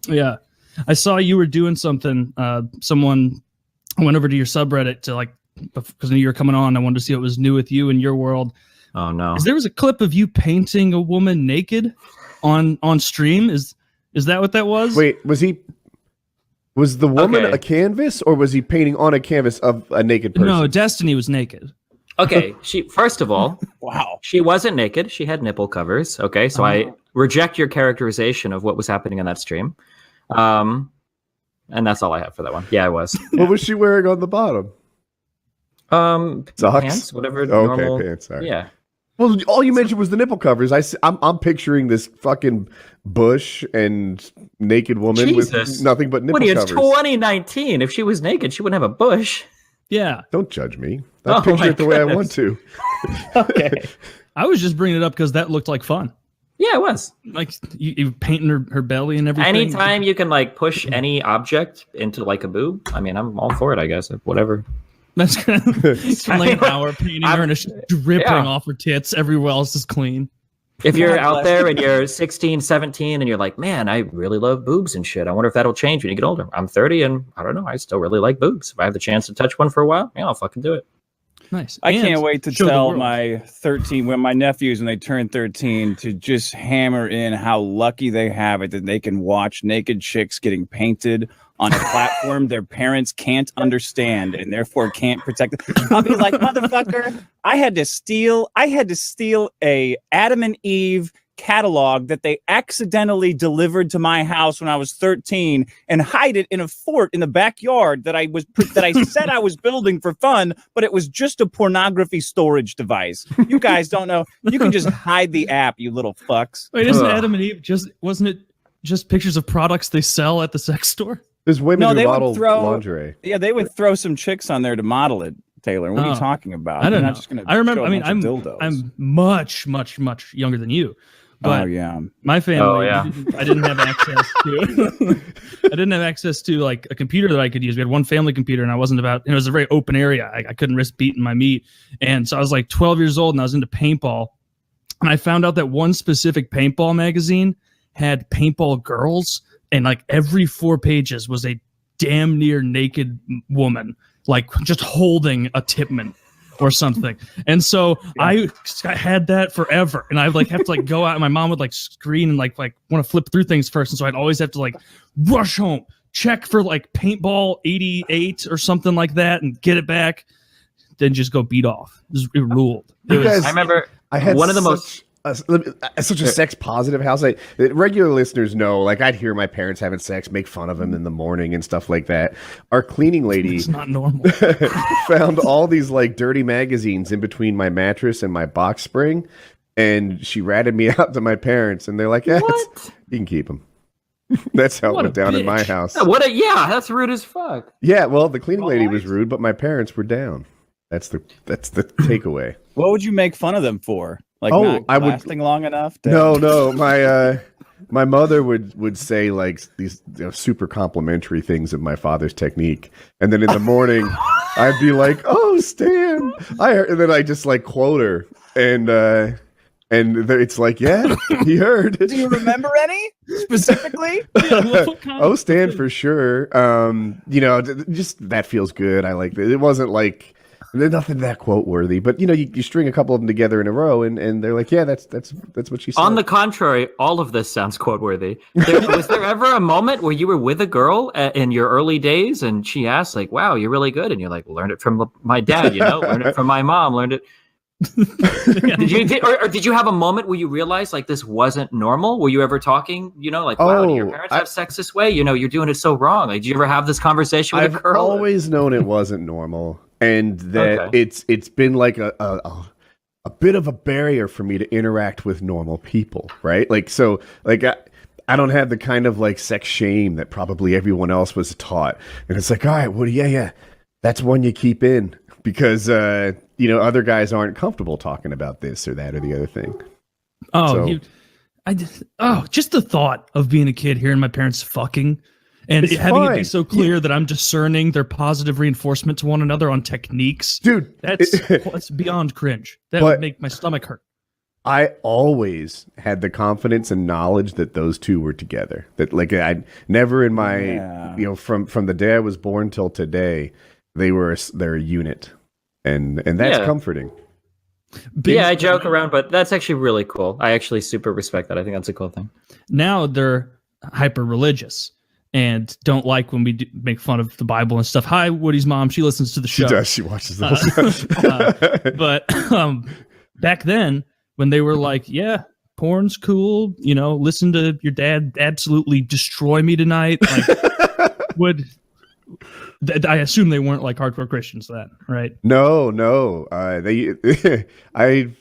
Yeah. I saw you were doing something. Someone went over to your subreddit to because I knew you were coming on. I wanted to see what was new with you in your world. Oh no! There was a clip of you painting a woman naked on stream. Is that what that was? Wait, was the woman a canvas, or was he painting on a canvas of a naked person? No, Destiny was naked. Okay, first of all, wow, she wasn't naked. She had nipple covers. Okay, so I reject your characterization of what was happening on that stream. And that's all I have for that one. Yeah, I was. What was she wearing on the bottom? Socks? Pants, whatever. Okay, normal, pants. Sorry. Yeah. Well, all you mentioned was the nipple covers. I'm picturing this fucking bush and naked woman with nothing but nipple covers. It's 2019. If she was naked, she wouldn't have a bush. Yeah. Don't judge me. I picture it the way I want to. Okay. I was just bringing it up because that looked like fun. Yeah, it was. Like you painting her belly and everything. Anytime you can push any object into a boob, I mean, I'm all for it, I guess. Whatever. That's kind of like an hour painting her and it's dripping off her tits. Everywhere else is clean. If you're out there and you're 16, 17 and you're like, man, I really love boobs and shit. I wonder if that'll change when you get older. I'm 30 and I don't know. I still really like boobs. If I have the chance to touch one for a while, I'll fucking do it. Nice. I can't wait to tell my nephews when they turn 13 to just hammer in how lucky they have it that they can watch naked chicks getting painted on a platform their parents can't understand and therefore can't protect them. I'll be like, motherfucker, I had to steal a Adam and Eve catalog that they accidentally delivered to my house when I was 13 and hide it in a fort in the backyard that I said I was building for fun, but it was just a pornography storage device. You guys don't know. You can just hide the app, you little fucks. Wait, isn't Adam and Eve wasn't it just pictures of products they sell at the sex store? There's women who model lingerie. Yeah, they would throw some chicks on there to model it. Taylor, what are you talking about? I don't know. I remember. I mean, I'm much younger than you. But my family, I didn't have access to. I didn't have access to a computer that I could use. We had one family computer, and it was a very open area. I couldn't risk beating my meat, and so I was 12 years old, and I was into paintball. And I found out that one specific paintball magazine had paintball girls, and every 4 pages was a damn near naked woman, just holding a Tipman or something. And so I had that forever, and I have to go out, and my mom would screen and want to flip through things first, and so I'd always have to rush home, check for paintball 88 or something like that, and get it back, then just go beat off. It ruled. I remember I had one of the most such a sex positive house. Regular listeners know, I'd hear my parents having sex, make fun of them in the morning and stuff like that. Our cleaning lady, it's not normal, found all these dirty magazines in between my mattress and my box spring, and she ratted me out to my parents, and they're like, "Yeah, you can keep them." That's how it went down in my house. That's rude as fuck. Yeah, well, the cleaning lady was rude, but my parents were down. That's the takeaway. What would you make fun of them for? Not lasting long enough? No. My mother would say these super complimentary things of my father's technique, and then in the morning I'd be like, "Oh, Stan," and then I just quote her, and it's yeah, he heard. Do you remember any specifically? Oh, Stan for sure. Just that feels good. I like that. It wasn't there's nothing that quote worthy, but you string a couple of them together in a row, and they're like, yeah, that's what she said. On the contrary, all of this sounds quote worthy. Was there ever a moment where you were with a girl in your early days, and she asked, "Wow, you're really good," and you're like, "Learned it from my dad, learned it from my mom, learned it." Did you have a moment where you realized this wasn't normal? Were you ever talking, wow, do your parents have sex this way? You're doing it so wrong. Did you ever have this conversation with a girl? I've always known it wasn't normal. And that it's been a bit of a barrier for me to interact with normal people, right? I don't have the kind of sex shame that probably everyone else was taught. And it's all right, Woody, yeah, that's one you keep in because other guys aren't comfortable talking about this or that or the other thing. Just the thought of being a kid hearing my parents fucking. And having it be so clear that I'm discerning their positive reinforcement to one another on techniques. Dude, that's beyond cringe. That would make my stomach hurt. I always had the confidence and knowledge that those two were together. That like I never in my from the day I was born till today, they're a unit, and that's comforting. I joke around, but that's actually really cool. I actually super respect that. I think that's a cool thing. Now they're hyper religious and don't like when we make fun of the Bible and stuff. Hi, Woody's mom. She listens to the show. She does. She watches those. But back then, when they were like, yeah, porn's cool, listen to your dad absolutely destroy me tonight. Like, I assume they weren't like hardcore Christians then, right? No. I've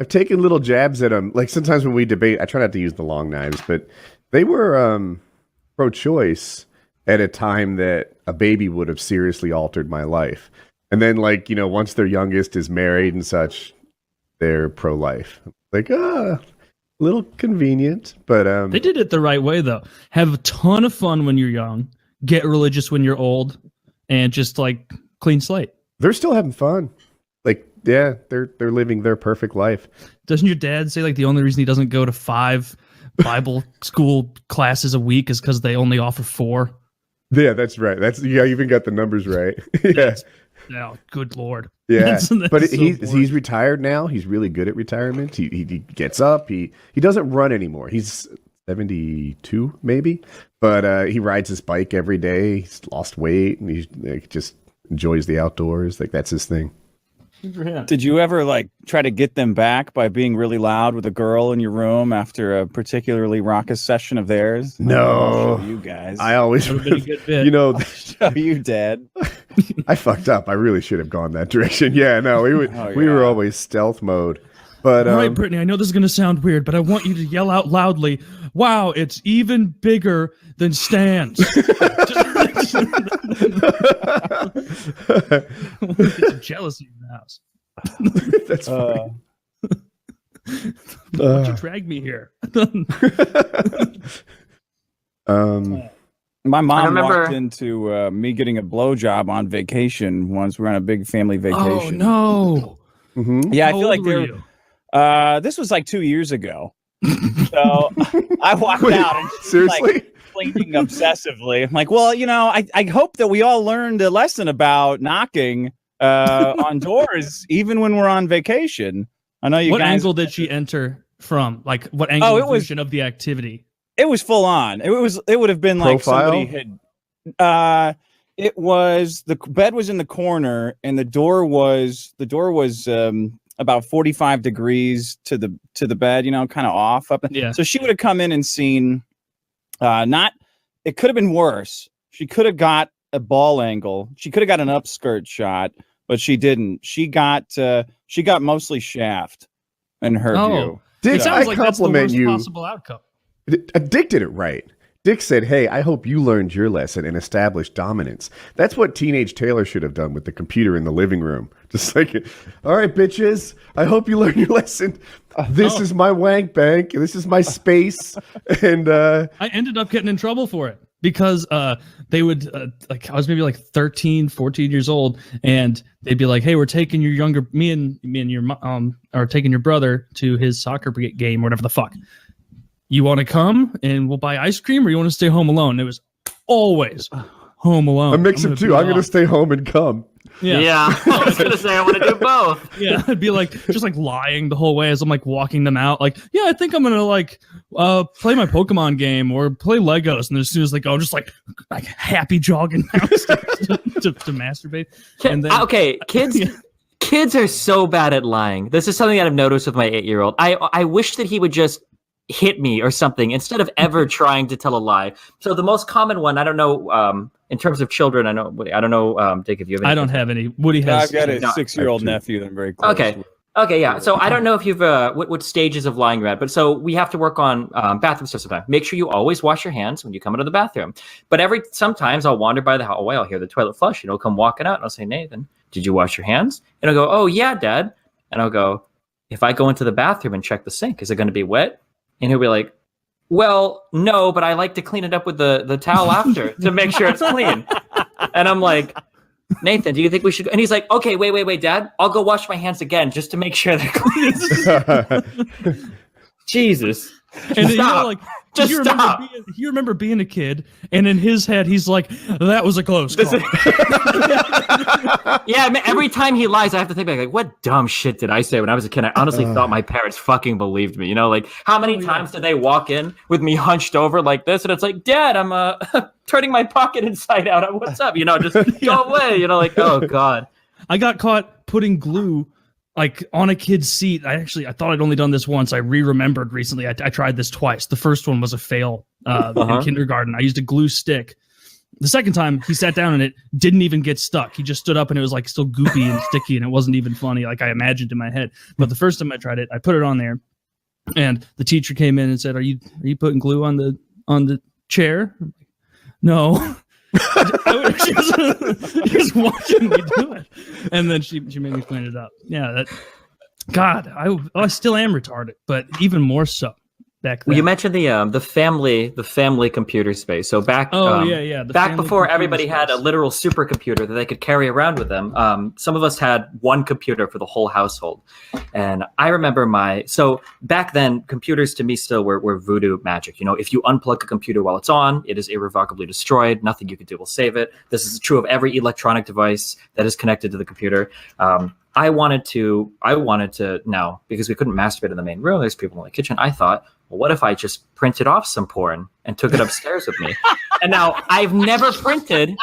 taken little jabs at them. Like sometimes when we debate, I try not to use the long knives, but they were pro-choice at a time that a baby would have seriously altered my life. And then once their youngest is married and such, they're pro-life. Like, a little convenient, but they did it the right way though. Have a ton of fun when you're young, get religious when you're old, and just like clean slate. They're still having fun. Like, yeah, they're living their perfect life. Doesn't your dad say like the only reason he doesn't go to 5 Bible school classes a week is because they only offer 4? Yeah, that's right. You even got the numbers right. Yeah. Oh, good Lord. Yeah, that's but he's retired now. He's really good at retirement. He gets up. He doesn't run anymore. He's 72 maybe, but he rides his bike every day. He's lost weight and he just enjoys the outdoors. Like that's his thing. Did you ever try to get them back by being really loud with a girl in your room after a particularly raucous session of theirs? No, you guys. I always, show you, Dad. I fucked up. I really should have gone that direction. Yeah, no, we were always stealth mode. But all right, Brittany, I know this is going to sound weird, but I want you to yell out loudly, "Wow, it's even bigger than Stan's." Get some jealousy in the house. That's funny. Why'd you drag me here? My mom walked into me getting a blowjob on vacation once. We were on a big family vacation. Oh no! Mm-hmm. Yeah, I feel like this was like 2 years ago. So I walked out and seriously cleaning obsessively. I'm like, well, I hope that we all learned a lesson about knocking on doors, even when we're on vacation. I know you What guys. angle did she enter from? Like, what angle of the activity? It was full on. It would have been like Profile? somebody had. It was the bed was in the corner, and the door was about 45 degrees to the bed. Kind of off up. Yeah. So she would have come in and seen. It could have been worse. She could have got a ball angle. She could have got an upskirt shot, but she didn't. She got mostly shaft in her view. Dick, it sounds I like that's the compliment worst you. possible outcome. Dick did it right. Dick said, "Hey, I hope you learned your lesson and established dominance." That's what teenage Taylor should have done with the computer in the living room. Just like, all right, bitches, I hope you learned your lesson. This is my wank bank. This is my space. And I ended up getting in trouble for it because they would, I was maybe like 13, 14 years old, and they'd be like, "Hey, we're taking me and your mom are taking your brother to his soccer game, or whatever the fuck. You want to come and we'll buy ice cream, or you want to stay home alone?" It was always home alone. A mix of two. I'm going to stay home and come. Yeah. I was going to say I want to do both. Yeah, I'd be like just like lying the whole way as I'm like walking them out. Like, yeah, I think I'm going to play my Pokemon game or play Legos. And as soon as they go, just like happy jogging downstairs to masturbate. And then, okay, kids. Yeah. Kids are so bad at lying. This is something that I've noticed with my 8-year-old. I wish that he would just hit me or something instead of ever trying to tell a lie. So the most common one, I don't know, in terms of children, I don't know, Dick, if you have any. I don't have any. Woody has. I've got a 6-year-old nephew that I'm very close with. Okay, yeah. So I don't know if you've what stages of lying you're at, but so we have to work on bathroom stuff sometimes. Make sure you always wash your hands when you come into the bathroom. But sometimes I'll wander by the hallway, I'll hear the toilet flush, and he'll come walking out, and I'll say, "Nathan, did you wash your hands?" And I'll go, "Oh yeah, Dad." And I'll go, "If I go into the bathroom and check the sink, is it going to be wet?" And he'll be like, "Well, no, but I like to clean it up with the towel after to make sure it's clean." And I'm like, Nathan, do you think we should go? And he's like, okay, wait, Dad. I'll go wash my hands again just to make sure they're clean. Jesus. And stop. You remember being a kid, and in his head, he's like, that was a close call. Yeah, every time he lies, I have to think back, like, what dumb shit did I say when I was a kid? I honestly thought my parents fucking believed me. Like, how many times did they walk in with me hunched over like this? And it's like, Dad, I'm turning my pocket inside out. What's up? Just go away. Like, oh, God. I got caught putting glue like on a kid's seat. I thought I'd only done this once. I remembered recently. I tried this twice. The first one was a fail in kindergarten. I used a glue stick. The second time he sat down and it didn't even get stuck. He just stood up and it was like still goopy and sticky and it wasn't even funny like I imagined in my head. But the first time I tried it, I put it on there and the teacher came in and said, Are you putting glue on the chair? I'm like, no. She was watching me do it, and then she made me clean it up. Yeah, God, I still am retarded, but even more so back then. Well, you mentioned the family computer space. So back back before everybody had a literal supercomputer that they could carry around with them. Some of us had one computer for the whole household, and I remember so back then computers to me still were voodoo magic. If you unplug a computer while it's on, it is irrevocably destroyed. Nothing you can do will save it. This is true of every electronic device that is connected to the computer. I wanted to now, because we couldn't masturbate in the main room, there's people in the kitchen. I thought, well, what if I just printed off some porn and took it upstairs with me? And now I've never printed.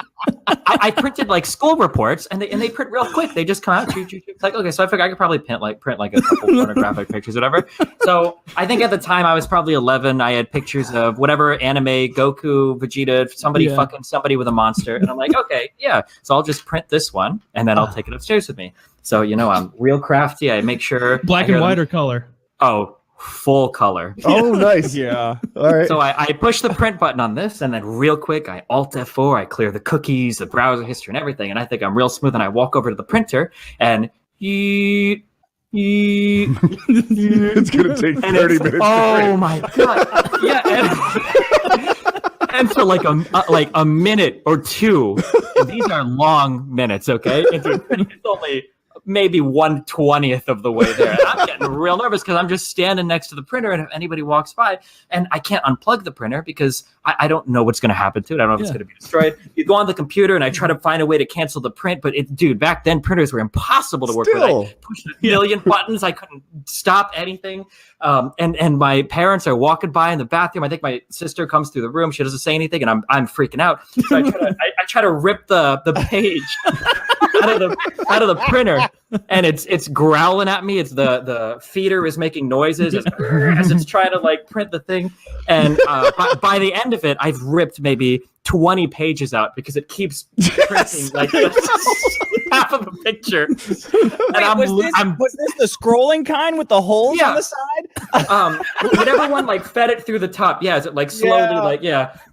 I printed like school reports, and they print real quick. They just come out. It's like, okay, so I figured I could probably print like a couple pornographic pictures, whatever. So I think at the time I was probably 11. I had pictures of whatever anime, Goku, Vegeta, somebody fucking somebody with a monster, and I'm like, okay, yeah. So I'll just print this one, and then I'll take it upstairs with me. So I'm real crafty. I make sure black and white or color. Oh, full color. Oh, nice. Yeah. All right. So I push the print button on this, and then real quick, I Alt F4, I clear the cookies, the browser history, and everything. And I think I'm real smooth, and I walk over to the printer, and it's going to take 30 minutes. Oh, my God. Yeah. And for like a minute or two, these are long minutes, okay? It's only maybe 1/20th of the way there. And I'm getting real nervous because I'm just standing next to the printer, and if anybody walks by, and I can't unplug the printer because I don't know what's going to happen to it. I don't know if it's going to be destroyed. You go on the computer, and I try to find a way to cancel the print, but dude, back then printers were impossible to work with. I pushed a million buttons. I couldn't stop anything. And my parents are walking by in the bathroom. I think my sister comes through the room. She doesn't say anything, and I'm freaking out. So I try to rip the page out of the printer, and it's growling at me. It's the feeder is making noises as it's trying to like print the thing. And by the end of it, I've ripped maybe 20 pages out because it keeps printing like half of the picture. And was this the scrolling kind with the holes on the side? Whatever one like fed it through the top. Yeah, is it like slowly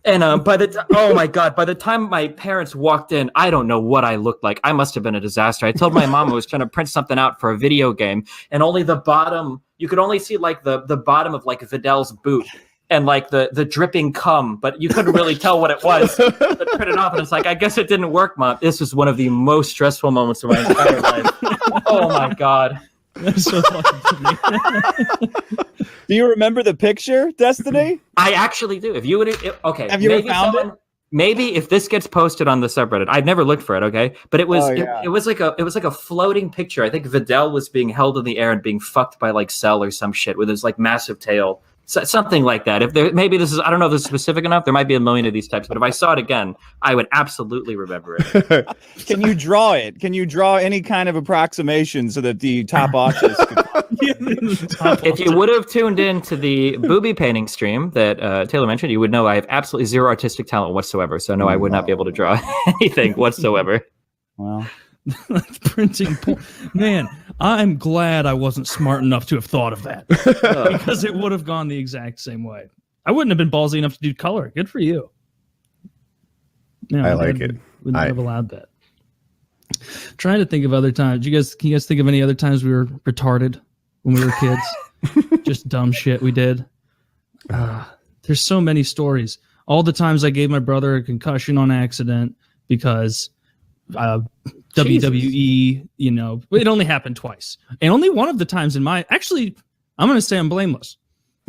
And oh my God, by the time my parents walked in, I don't know what I looked like. I must have been a disaster. I told my mom I was trying to print something out for a video game, and only the bottom, you could only see like the bottom of like Vidal's boot. And like the dripping cum, but you couldn't really tell what it was. But print it off, and it's like, I guess it didn't work, Mom. This was one of the most stressful moments of my entire life. Oh my God. That's so fucking funny. Do you remember the picture, Destiny? I actually do. If you would, okay. Have you ever found it? Maybe if this gets posted on the subreddit, I've never looked for it. Okay, but it was it was like a floating picture. I think Vidal was being held in the air and being fucked by like Cell or some shit with his like massive tail. Something like that. If there, maybe this is, I don't know if this is specific enough. There might be a million of these types, but if I saw it again, I would absolutely remember it. Can you draw it? Can you draw any kind of approximation so that the top authors If you would have tuned in to the booby painting stream that Taylor mentioned, you would know I have absolutely zero artistic talent whatsoever. So no, I would not be able to draw anything whatsoever. Well, printing porn. Man, I'm glad I wasn't smart enough to have thought of that because it would have gone the exact same way. I wouldn't have been ballsy enough to do color. Good for you. No, I like it. Would not have allowed that. Trying to think of other times. Can you guys think of any other times we were retarded when we were kids? Just dumb shit we did. There's so many stories. All the times I gave my brother a concussion on accident because WWE, you know, it only happened twice. And only one of the times in my, actually, I'm going to say I'm blameless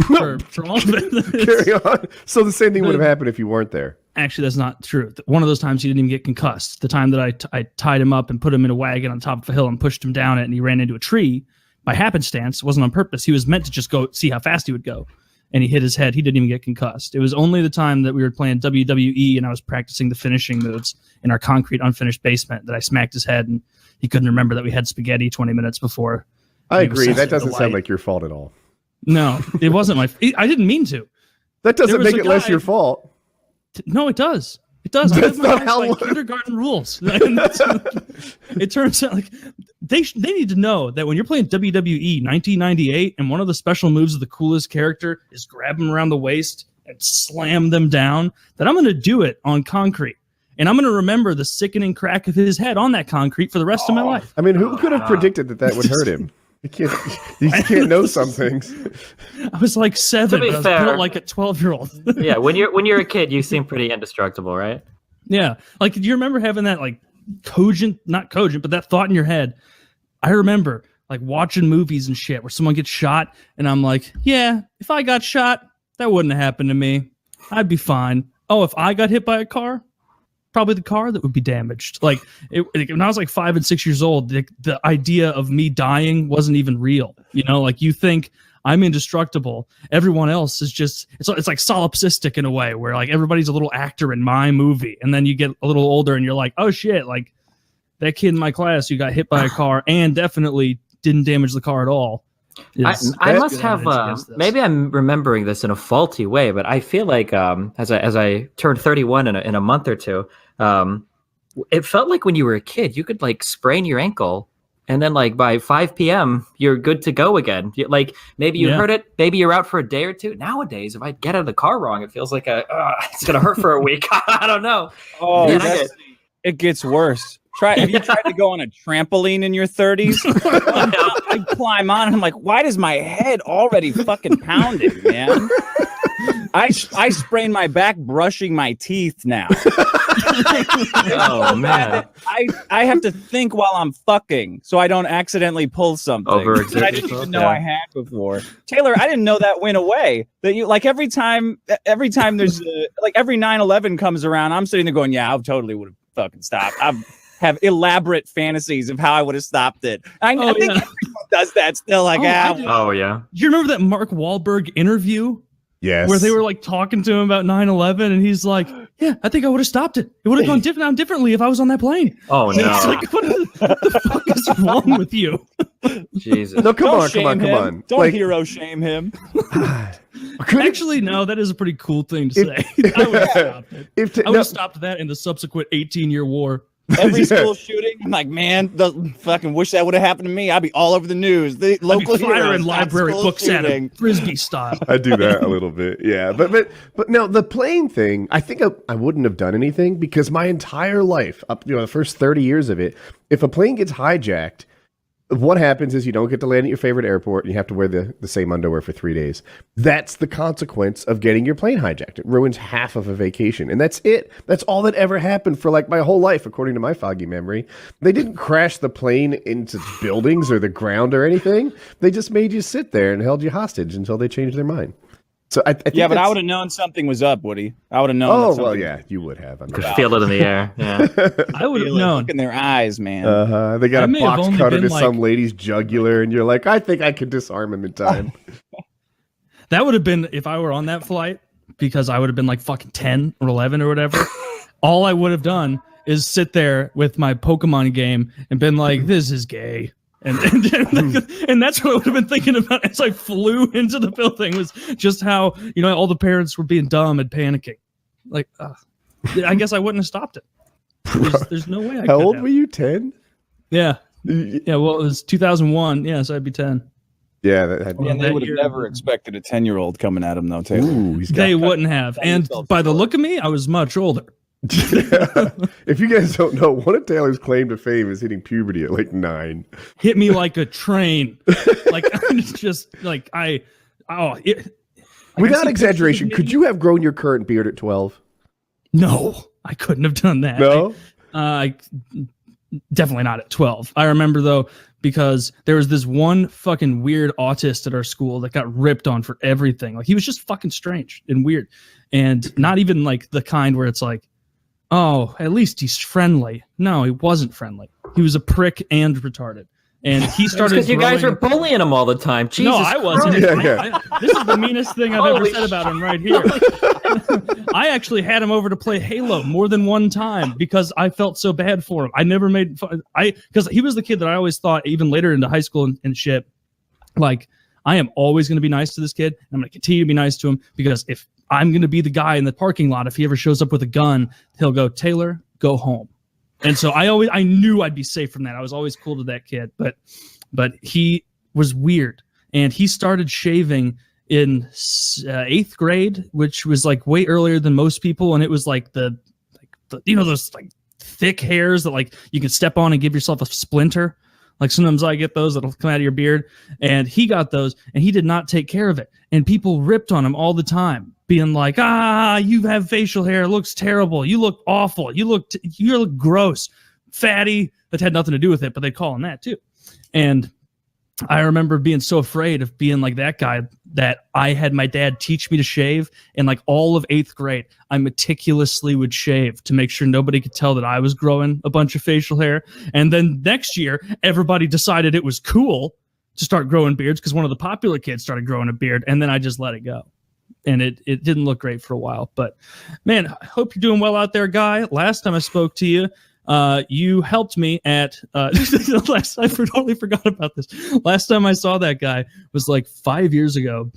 for all of it. Carry on. So the same thing would have happened if you weren't there. Actually, that's not true. One of those times he didn't even get concussed. The time that I tied him up and put him in a wagon on top of a hill and pushed him down it and he ran into a tree by happenstance. It wasn't on purpose. He was meant to just go see how fast he would go. And he hit his head. He didn't even get concussed. It was only the time that we were playing WWE and I was practicing the finishing moves in our concrete unfinished basement that I smacked his head and he couldn't remember that we had spaghetti 20 minutes before. I agree. That doesn't sound like your fault at all. No, it wasn't I didn't mean to. That doesn't make it less your fault. No, it does. It does. That's not how kindergarten rules. It turns out like they need to know that when you're playing WWE 1998 and one of the special moves of the coolest character is grab them around the waist and slam them down, that I'm going to do it on concrete. And I'm going to remember the sickening crack of his head on that concrete for the rest of my life. I mean, who could have predicted that would hurt him? You can't know some things. I was like 7, but I was built like a 12-year-old. Yeah, when you're a kid, you seem pretty indestructible, right? Yeah. Like, do you remember having that like not cogent, but that thought in your head? I remember like watching movies and shit where someone gets shot and I'm like, yeah, if I got shot, that wouldn't have happened to me. I'd be fine. Oh, if I got hit by a car, probably the car that would be damaged. Like when I was like 5 and 6 years old, the idea of me dying wasn't even real. You know, like you think I'm indestructible. Everyone else is just, it's like solipsistic in a way where like everybody's a little actor in my movie. And then you get a little older and you're like, oh shit, like that kid in my class who got hit by a car and definitely didn't damage the car at all. I must have maybe I'm remembering this in a faulty way, but I feel like as I turned 31 in a month or two, it felt like when you were a kid you could like sprain your ankle and then like by 5 p.m. you're good to go again. Like maybe you hurt it, maybe you're out for a day or two. Nowadays, if I get out of the car wrong, it feels like it's gonna hurt for a week. I don't know. Oh, it gets worse. Have you tried to go on a trampoline in your 30s? I climb on and I'm like, why does my head already fucking pounding, man? I sprain my back brushing my teeth now. Oh man! I have to think while I'm fucking so I don't accidentally pull something that I didn't even know I had before. Taylor, I didn't know that went away. That you like every time there's like every 9/11 comes around, I'm sitting there going, yeah, I totally would have fucking stopped. Have elaborate fantasies of how I would have stopped it. I think everyone does that still. Like, yeah. Do you remember that Mark Wahlberg interview? Yes. Where they were like talking to him about 9/11, and he's like, "Yeah, I think I would have stopped it. It would have gone down differently if I was on that plane." Oh no! It's like, what the fuck is wrong with you? Jesus! No, come on! Don't hero shame him. Actually, no, that is a pretty cool thing to say. I would have stopped it. I would have stopped that in the subsequent 18-year war. Every school shooting, I'm like, man, fucking wish that would have happened to me. I'd be all over the news. The local firing library books at him, frisbee style. I do that a little bit, yeah. But no, the plane thing, I think I wouldn't have done anything because my entire life, up the first 30 years of it, if a plane gets hijacked, what happens is you don't get to land at your favorite airport and you have to wear the same underwear for 3 days. That's the consequence of getting your plane hijacked. It ruins half of a vacation. And that's it. That's all that ever happened for like my whole life, according to my foggy memory. They didn't crash the plane into buildings or the ground or anything. They just made you sit there and held you hostage until they changed their mind. So I think but I would have known something was up, Woody. I would have known. Oh well, yeah, you would have. Could feel it in the air. Yeah, I would have known. Look in their eyes, man. They got a box cutter to some lady's jugular, and you're like, I think I could disarm him in time. That would have been if I were on that flight, because I would have been like fucking 10 or 11 or whatever. All I would have done is sit there with my Pokemon game and been like, "This is gay." And that's what I would have been thinking about as I flew into the building, was just how, all the parents were being dumb and panicking. Like, I guess I wouldn't have stopped it. There's no way I could. How old were you? 10? Yeah. Yeah, well, it was 2001. Yeah, so I'd be 10. Yeah, they would have never expected a 10-year-old coming at him, though, Taylor. Ooh, they wouldn't have. And by the look of me, I was much older. Yeah. If you guys don't know, one of Taylor's claim to fame is hitting puberty at like 9. Hit me like a train. Like I'm just like without exaggeration, could you have grown your current beard at 12? No, I couldn't have done that. No, definitely not at 12. I remember though, because there was this one fucking weird autist at our school that got ripped on for everything. Like he was just fucking strange and weird, and not even like the kind where it's like, oh, at least he's friendly. No, he wasn't friendly. He was a prick and retarded. And he started because you guys were bullying him all the time. Jesus no, I wasn't. This is the meanest thing I've ever said about him right here. I actually had him over to play Halo more than one time because I felt so bad for him. I never made fun. Because he was the kid that I always thought, even later into high school and shit, like, I am always going to be nice to this kid. And I'm going to continue to be nice to him because if I'm going to be the guy in the parking lot, if he ever shows up with a gun, he'll go, Taylor, go home. And so I knew I'd be safe from that. I was always cool to that kid, but he was weird, and he started shaving in 8th grade, which was like way earlier than most people. And it was like the those like thick hairs that like you can step on and give yourself a splinter. Like sometimes I get those that'll come out of your beard, and he got those, and he did not take care of it. And people ripped on him all the time, being like, you have facial hair. It looks terrible. You look awful. You look gross, fatty. That had nothing to do with it, but they'd call him that too. And I remember being so afraid of being like that guy that I had my dad teach me to shave. And like all of 8th grade, I meticulously would shave to make sure nobody could tell that I was growing a bunch of facial hair. And then next year, everybody decided it was cool to start growing beards because one of the popular kids started growing a beard. And then I just let it go. And it didn't look great for a while. But man, I hope you're doing well out there, Guy. Last time I spoke to you, you helped me at I totally forgot about this. Last time I saw that guy was like 5 years ago.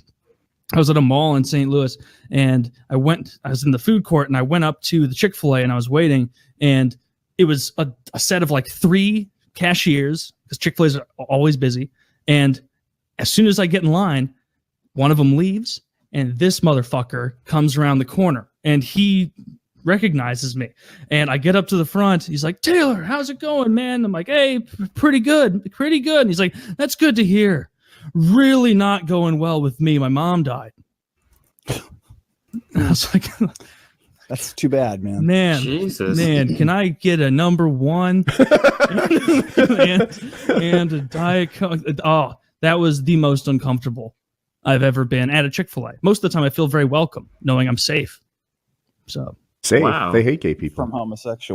I was at a mall in St. Louis, and I was in the food court, and I went up to the Chick-fil-A, and I was waiting, and it was a set of like 3 cashiers because Chick-fil-A's are always busy. And as soon as I get in line, one of them leaves, and this motherfucker comes around the corner, and he recognizes me. And I get up to the front. He's like, Taylor, how's it going, man? I'm like, hey, pretty good. And he's like, that's good to hear. Really not going well with me. My mom died. I was like, that's too bad, man. Jesus. Man, can I get a number 1 and a Diet Coke? Oh, that was the most uncomfortable I've ever been at a Chick-fil-A. Most of the time I feel very welcome knowing I'm safe. So safe. Wow. They hate gay people. From homosexual.